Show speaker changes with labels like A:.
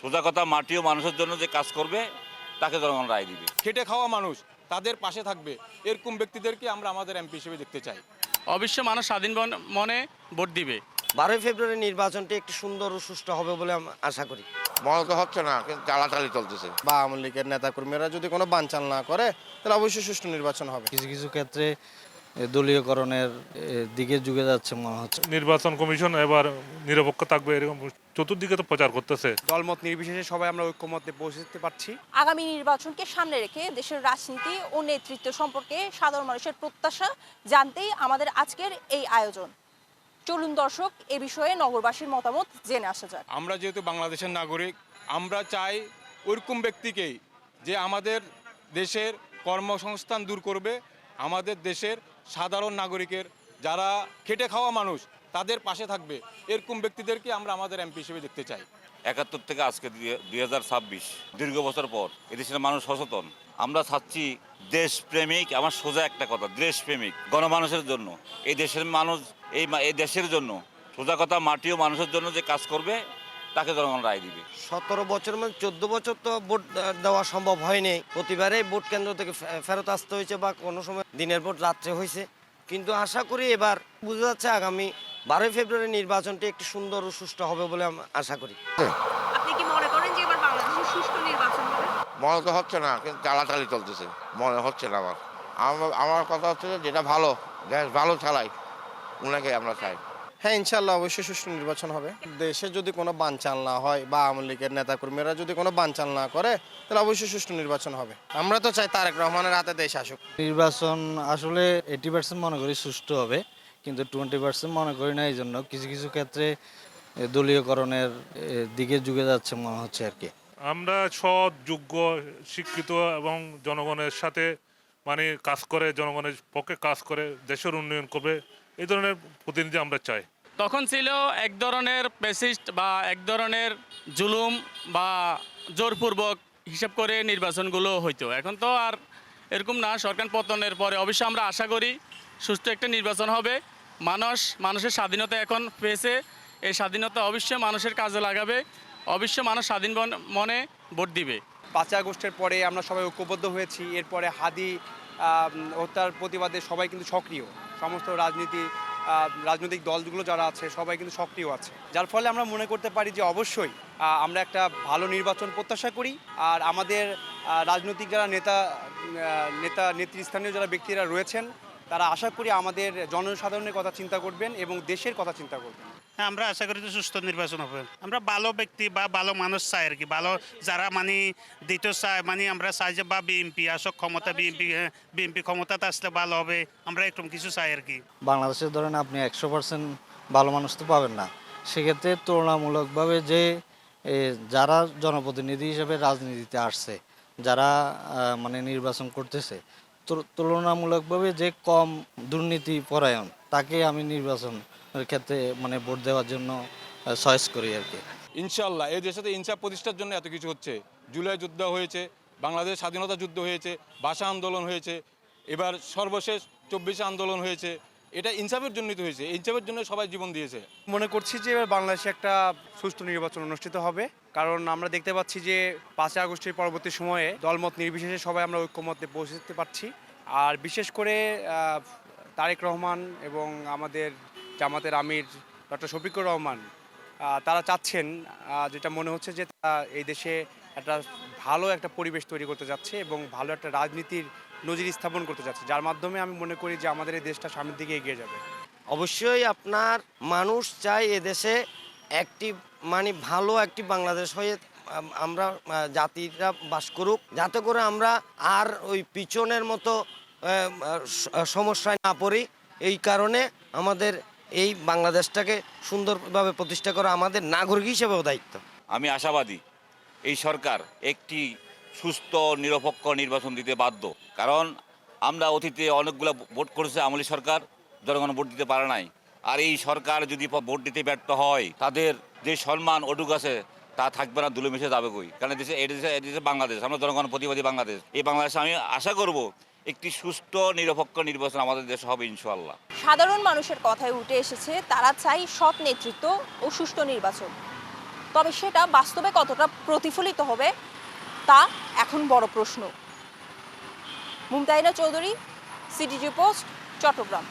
A: সোজা কথা, মাটি ও মানুষের জন্য যে কাজ করবে তাকে জনগণ রায় দিবে।
B: খেটে খাওয়া মানুষ তাদের পাশে থাকবে, এরকম ব্যক্তিদেরকে আমরা আমাদের এমপি হিসেবে দেখতে চাই।
C: অবশ্য মানুষ স্বাধীন মনে ভোট দিবে।
D: 12ই ফেব্রুয়ারি নির্বাচনটি একটি সুন্দর ও সুষ্ঠু হবে বলে আমি আশা করি।
E: মনে তো হচ্ছে না, কিন্তু চালাচালি চলতেছে।
F: বা আওয়ামী লীগের নেতাকর্মীরা যদি কোনো বানচাল না করে তাহলে অবশ্যই সুষ্ঠু নির্বাচন হবে।
G: কিছু কিছু ক্ষেত্রে দলীয়করণের দিকে ঝুঁকে যাচ্ছে মনে হচ্ছে।
H: নির্বাচন কমিশন এবার নিরপেক্ষ থাকবে এরকম চতুর্দিকে তো প্রচার করতেছে।
B: দলমত নির্বিশেষে সবাই আমরা ঐক্যমত্যে পৌঁছতে পারছি।
I: আগামী নির্বাচনকে সামনে রেখে দেশের রাজনীতি ও নেতৃত্ব সম্পর্কে সাধারণ মানুষের প্রত্যাশা জানতেই আমাদের আজকের এই আয়োজন। চলুন দর্শক, এ বিষয়ে নগরবাসীর মতামত জেনে আসা যাক।
B: আমরা যেহেতু বাংলাদেশের নাগরিক, আমরা চাই ওইরকম ব্যক্তিকেই যে আমাদের দেশের কর্মসংস্থান দূর করবে, আমাদের দেশের সাধারণ নাগরিকের যারা খেটে খাওয়া মানুষ তাদের পাশে থাকবে, এরকম ব্যক্তিদেরকে আমরা আমাদের এমপি হিসেবে দেখতে চাই।
A: 71 থেকে আজকে 2026 দীর্ঘ বছর পর এদেশের মানুষ সচেতন। আমরা চাচ্ছি দেশপ্রেমিক, আমার সোজা একটা কথা, দেশপ্রেমিক গণমানুষের জন্য, এই দেশের মানুষ, এই দেশের জন্য, সোজা কথা, মাটি ও মানুষের জন্য যে কাজ করবে তাকে জনগণ রায় দিবে।
D: 17 বছর মানে 14 বছর তো ভোট দেওয়া সম্ভব হয়নি। প্রতিবারেই ভোট কেন্দ্র থেকে ফেরত আসতে হয়েছে বা কোনো সময় দিনের ভোট রাত্রে হয়েছে। কিন্তু আশা করি এবার বোঝা যাচ্ছে আগামী 12ই ফেব্রুয়ারি নির্বাচনটি একটি সুন্দর ও সুষ্ঠু হবে বলে আমি আশা করি।
I: আপনি কি মনে করেন যে এবার বাংলাদেশে সুষ্ঠু নির্বাচন হবে?
E: মনে তো হচ্ছে না, কিন্তু চালাচালি চলতেছে। মনে হচ্ছে না আমার কথা হচ্ছে যে যেটা ভালো, দেশ ভালো চালাই, ওনাকে আমরা চাই।
F: হ্যাঁ, ইনশাল্লাহ অবশ্যই সুষ্ঠু নির্বাচন হবে। দেশে যদি কোনো বানচাল না হয় বা আওয়ামী লীগের নেতাকর্মীরা যদি কোনো বানচাল না করে তাহলে অবশ্যই সুষ্ঠু নির্বাচন হবে। আমরা তো চাই তারেক রহমানের হাতে দেশ আসুক।
G: নির্বাচন আসলে 80% মনে করি সুষ্ঠু হবে, কিন্তু 20% মনে করি না। এই জন্য কিছু কিছু ক্ষেত্রে দলীয়করণের দিকে ঝুঁকে যাচ্ছে মনে হচ্ছে আর কি।
H: আমরা সৎ, যোগ্য, শিক্ষিত এবং জনগণের সাথে কাজ করে, জনগণের পক্ষে কাজ করে দেশের উন্নয়ন করবে, এই ধরনের প্রতিনিধি আমরা চাই।
C: তখন ছিল এক ধরনের পেসিস্ট বা এক ধরনের জুলুম বা জোরপূর্বক হিসাব করে নির্বাচনগুলো হইতো। এখন তো আর এরকম না। সরকার পতনের পরে অবশ্যই আমরা আশা করি সুষ্ঠু একটা নির্বাচন হবে। মানুষের স্বাধীনতা এখন পেয়েছে, এই স্বাধীনতা অবশ্যই মানুষের কাজে লাগাবে, অবশ্যই মানুষ স্বাধীন মনে ভোট দিবে।
B: 5ই আগস্টের পরে আমরা সবাই ঐক্যবদ্ধ হয়েছি। এরপরে হাদি হত্যার প্রতিবাদে সবাই কিন্তু সক্রিয়, সমস্ত রাজনৈতিক দলগুলো যারা আছে সবাই কিন্তু সক্রিয় আছে, যার ফলে আমরা মনে করতে পারি যে অবশ্যই আমরা একটা ভালো নির্বাচন প্রত্যাশা করি। আর আমাদের রাজনৈতিক যারা নেতৃস্থানীয় যারা ব্যক্তিরা রয়েছেন তারা আশা করি আমাদের জনসাধারণের কথা চিন্তা করবেন এবং দেশের কথা চিন্তা করবেন।
J: হ্যাঁ, আমরা আশা করি যে সুস্থ নির্বাচন হবে। আমরা ভালো ব্যক্তি বা ভালো মানুষ চাই আর কি, ভালো যারা দিতে চায়, আমরা চাই যে বা বিএনপি আসক ক্ষমতা, বিএনপি ক্ষমতাতে আসলে ভালো হবে, আমরা এরকম কিছু চাই আর কি।
G: বাংলাদেশে ধরেন আপনি 100% ভালো মানুষ তো পাবেন না। সেক্ষেত্রে তুলনামূলকভাবে যে যারা জনপ্রতিনিধি হিসেবে রাজনীতিতে আসছে, যারা নির্বাচন করতেছে, তুলনামূলকভাবে যে কম দুর্নীতি পরায়ণ, তাকে আমি নির্বাচনের ক্ষেত্রে ভোট দেওয়ার জন্য চয়েস করি আর কি।
B: ইনশাল্লাহ এই দেশে ইনসাফ প্রতিষ্ঠার জন্য এত কিছু হচ্ছে। জুলাই যুদ্ধ হয়েছে, বাংলাদেশ স্বাধীনতা যুদ্ধ হয়েছে, ভাষা আন্দোলন হয়েছে, এবার সর্বশেষ 24 আন্দোলন হয়েছে। এটা ইনসাফের জন্যই তো হয়েছে, ইনসাফের জন্য সবাই জীবন দিয়েছে। মনে করছি যে এবার বাংলাদেশে একটা সুষ্ঠু নির্বাচন অনুষ্ঠিত হবে, কারণ আমরা দেখতে পাচ্ছি যে 5ই আগস্টের পরবর্তী সময়ে দলমত নির্বিশেষে সবাই আমরা ঐক্যমত্যে পৌঁছতে পারছি। আর বিশেষ করে তারেক রহমান এবং আমাদের জামাতের আমির ডক্টর শফিকুর রহমান তারা চাচ্ছেন, যেটা মনে হচ্ছে যে তারা এই দেশে একটা ভালো একটা পরিবেশ তৈরি করতে যাচ্ছে এবং ভালো একটা রাজনীতির নজির স্থাপন করতে যাচ্ছে, যার মাধ্যমে আমি মনে করি যে আমাদের এই দেশটা সামনের দিকে এগিয়ে যাবে।
D: অবশ্যই আপনার মানুষ চাই এদেশে একটি ভালো একটি বাংলাদেশ হয়ে আমরা জাতিরা বাস করুক, যাতে করে আমরা আর ওই পিছনের মতো সমস্যায় না পড়ি। এই কারণে আমাদের এই বাংলাদেশটাকে সুন্দরভাবে প্রতিষ্ঠা করা আমাদের নাগরিক হিসেবেও দায়িত্ব।
A: আমি আশাবাদী এই সরকার একটি সুস্থ নিরপেক্ষ নির্বাচন দিতে বাধ্য। কারণ আমরা অতীতে অনেকগুলো ভোট করেছে, আওয়ামী লীগ সরকার, জনগণ ভোট দিতে পারে নাই। আর এই সরকার যদি ভোট দিতে ব্যর্থ হয়, তাদের যে সম্মান ওটুক আছে তা থাকবে না, ধুলো মিশে যাবে কই। কারণ দেশে বাংলাদেশ, আমরা জনগণ প্রতিবাদী বাংলাদেশ। এই বাংলাদেশে আমি আশা করব একটি সুস্থ নিরপেক্ষ নির্বাচন আমাদের দেশে হবে ইনশাআল্লাহ।
I: সাধারণ মানুষের কথায় উঠে এসেছে, তারা চাই সৎ নেতৃত্ব ও সুষ্ঠু নির্বাচন। তবে সেটা বাস্তবে কতটা প্রতিফলিত হবে তা এখন বড় প্রশ্ন। Mumtahina Chowdhury, CTG post, Chittagong.